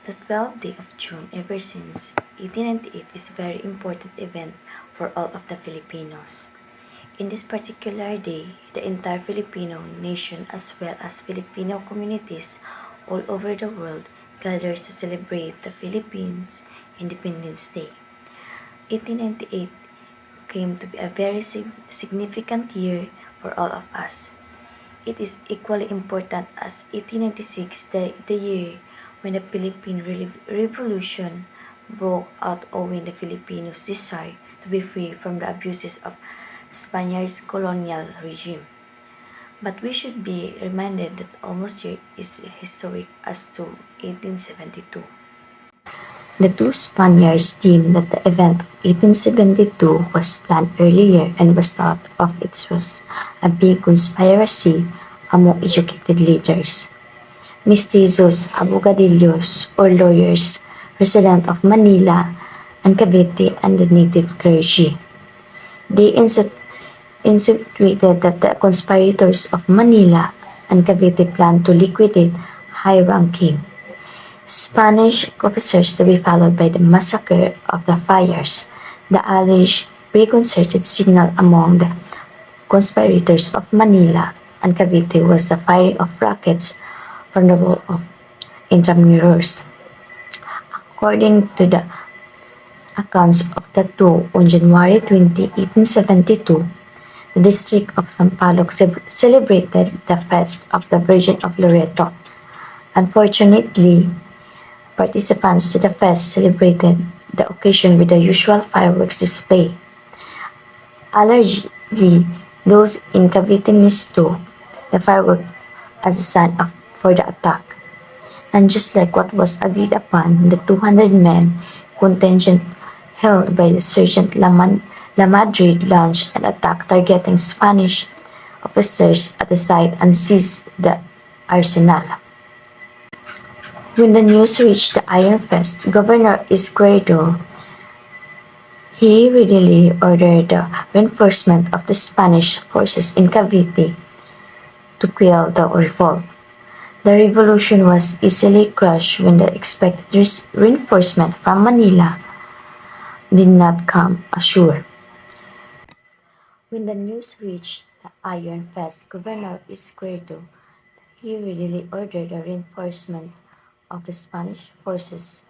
The 12th day of June ever since 1898 is a very important event for all of the Filipinos. In this particular day, the entire Filipino nation as well as Filipino communities all over the world gathers to celebrate the Philippines Independence Day. 1898 came to be a very significant year for all of us. It is equally important as 1896, the year when the Philippine Revolution broke out owing the Filipinos' desire to be free from the abuses of Spaniards' colonial regime. But we should be reminded that almost year is historic as to 1872. The two Spaniards deemed that the event of 1872 was planned earlier and was thought of it was a big conspiracy among educated leaders. Mestizos, abogadillos, or lawyers, resident of Manila and Cavite, and the native clergy. They insinuated that the conspirators of Manila and Cavite planned to liquidate high-ranking Spanish officers to be followed by the massacre of the friars. The alleged preconcerted signal among the conspirators of Manila and Cavite was the firing of rockets from the wall of Intramuros. According to the accounts of the two, on January 20, 1872, the district of Sampaloc celebrated the Fest of the Virgin of Loreto. Unfortunately, participants to the fest celebrated the occasion with the usual fireworks display. Allegedly, those in Cavite mistook the firework as a sign for the attack. And just like what was agreed upon, the 200 men contingent held by the Sergeant Lamadrid launched an attack targeting Spanish officers at the site and seized the arsenal. When the news reached the Iron Fist, Governor Izquierdo, he readily ordered the reinforcement of the Spanish forces in Cavite to quell the revolt. The revolution was easily crushed when the expected reinforcement from Manila did not come ashore. When the news reached the Iron Fist, Governor Izquierdo, he readily ordered the reinforcement of the Spanish forces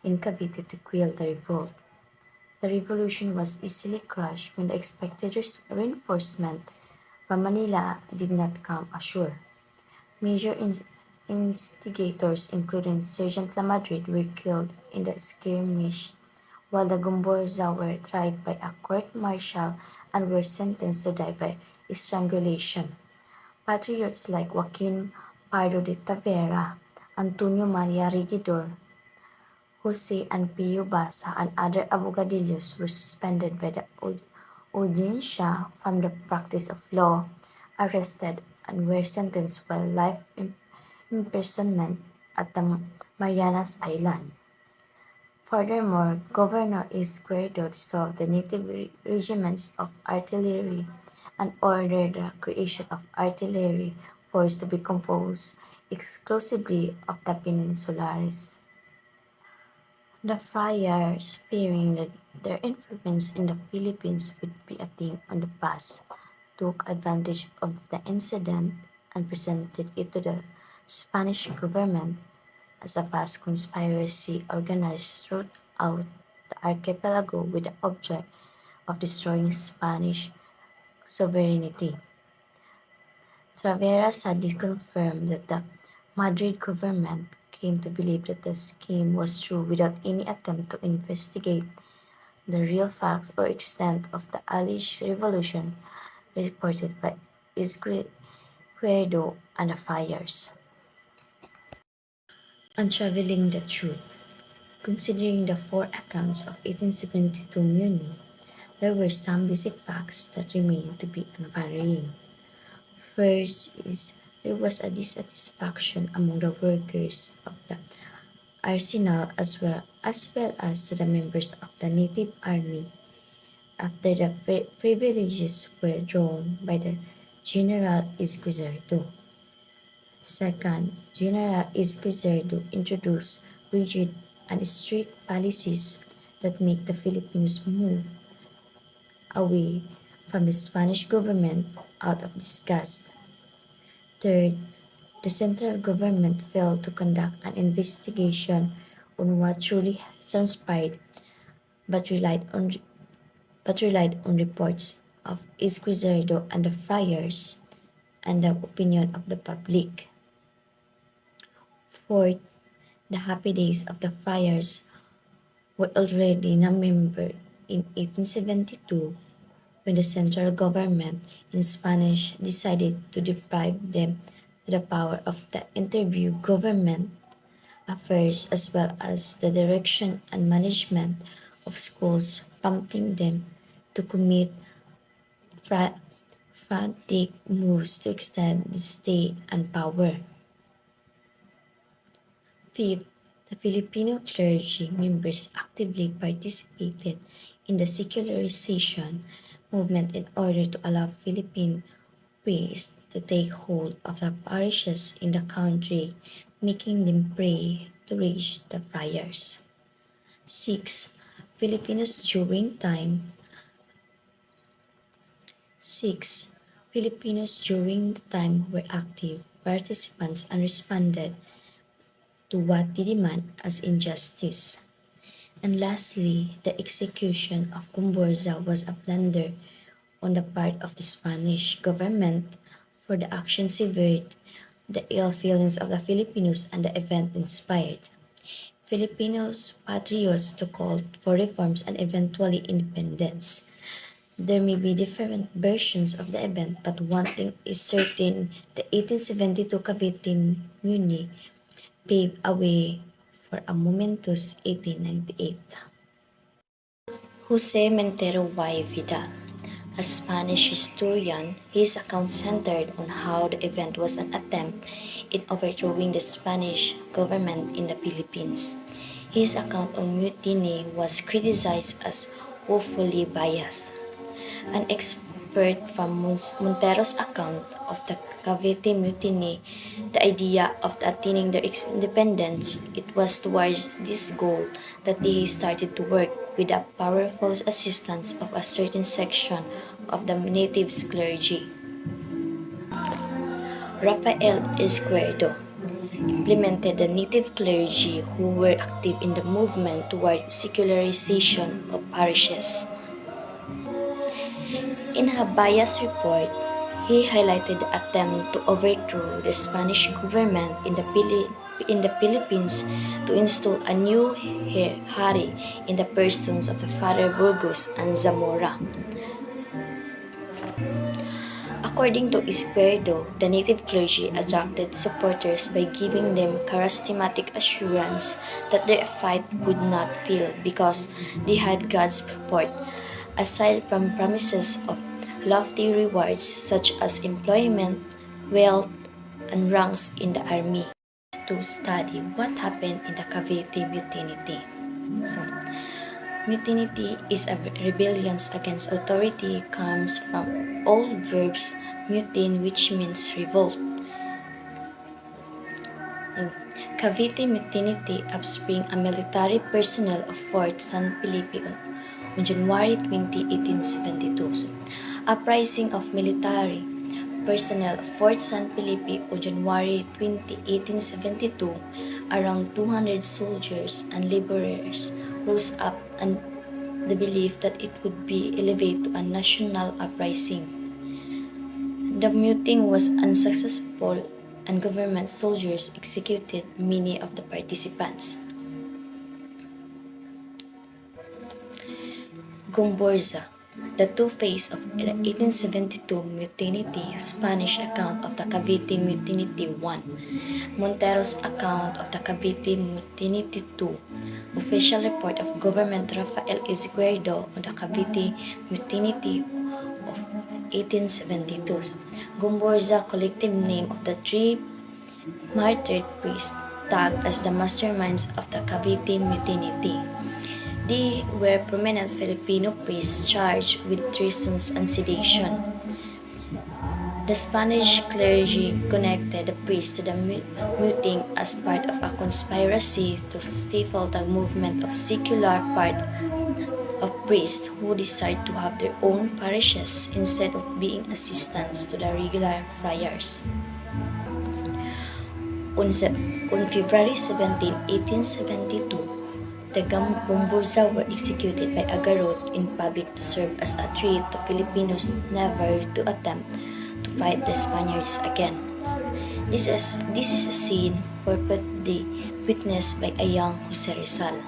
in Cavite to quell the revolt. The revolution was easily crushed when the expected reinforcement from Manila did not come ashore. Major instigators, including Sergeant Lamadrid, were killed in the skirmish, while the Gomborza were tried by a court-martial and were sentenced to die by strangulation. Patriots like Joaquin Pardo de Tavera, Antonio Maria Regidor, Jose and Pio Basa, and other abogadillos were suspended by the Audiencia from the practice of law, arrested, and were sentenced while life imprisonment at the Marianas Island. Furthermore, Governor Izquierdo dissolved the native regiments of artillery and ordered the creation of artillery force to be composed exclusively of the Peninsulares. The friars, fearing that their influence in the Philippines would be a thing of the past, took advantage of the incident and presented it to the Spanish government as a vast conspiracy organized throughout the archipelago with the object of destroying Spanish sovereignty. Travera sadly confirmed that the Madrid government came to believe that the scheme was true without any attempt to investigate the real facts or extent of the alleged revolution reported by Izquierdo and the friars. Unraveling the truth. Considering the four accounts of 1872 Mutiny, there were some basic facts that remain to be unvarying. First is there was a dissatisfaction among the workers of the arsenal as well as to the members of the native army after the privileges were drawn by the General Izquierdo. Second, General Izquierdo introduced rigid and strict policies that make the Filipinos move away from the Spanish government out of disgust. Third, the central government failed to conduct an investigation on what truly transpired but relied on reports of Izquierdo and the friars and the opinion of the public. Fourth, the happy days of the friars were already numbered in 1872 when the central government in Spanish decided to deprive them of the power of the interview government affairs as well as the direction and management of schools, prompting them to commit fra- frantic moves to extend the state and power. Fifth, the Filipino clergy members actively participated in the secularization movement in order to allow Philippine priests to take hold of the parishes in the country, making them prey to rage the friars. 6. Filipinos during time 6. Filipinos during the time were active participants and responded to what they demand as injustice. And lastly, the execution of Cumborza was a blunder on the part of the Spanish government, for the action severed the ill feelings of the Filipinos and the event inspired Filipinos patriots to call for reforms and eventually independence. There may be different versions of the event, but one thing is certain: the 1872 Cavite Mutiny paved a way for a momentous 1898. Jose Mentero y Vidal, a Spanish historian, his account centered on how the event was an attempt in overthrowing the Spanish government in the Philippines. His account on mutiny was criticized as woefully biased. An expert from Montero's account of the Cavite Mutiny, the idea of attaining their independence, it was towards this goal that they started to work with the powerful assistance of a certain section of the native clergy. Rafael Izquierdo implemented the native clergy who were active in the movement toward secularization of parishes. In a bias report, he highlighted the attempt to overthrow the Spanish government in the Philippines to install a new hari in the persons of the Father Burgos and Zamora. According to Izquierdo, the native clergy attracted supporters by giving them charismatic assurance that their fight would not fail because they had God's support, aside from promises of lofty rewards such as employment, wealth, and ranks in the army. To study what happened in the Cavite Mutiny. So, mutiny is a rebellion against authority, comes from old verbs mutin, which means revolt. Cavite Mutiny upspring a military personnel of Fort San Felipe on January 20, 1872. So, uprising of military personnel of Fort San Felipe on January 20, 1872, around 200 soldiers and laborers rose up and the belief that it would be elevated to a national uprising. The mutiny was unsuccessful and government soldiers executed many of the participants. Gomborza, the two-phase of the 1872 mutiny, Spanish account of the Cavite Mutiny 1, Montero's account of the Cavite Mutiny 2, official report of Government Rafael Izquierdo on the Cavite Mutiny of 1872, Gomborza, collective name of the three martyred priests tagged as the masterminds of the Cavite Mutiny. They were prominent Filipino priests charged with treason and sedition. The Spanish clergy connected the priest to the mutiny as part of a conspiracy to stifle the movement of secular part of priests who desired to have their own parishes instead of being assistants to the regular friars. On February 17, 1872, the Gomburza were executed by Agarot in public to serve as a threat to Filipinos never to attempt to fight the Spaniards again. This is a scene purportedly witnessed by a young Jose Rizal.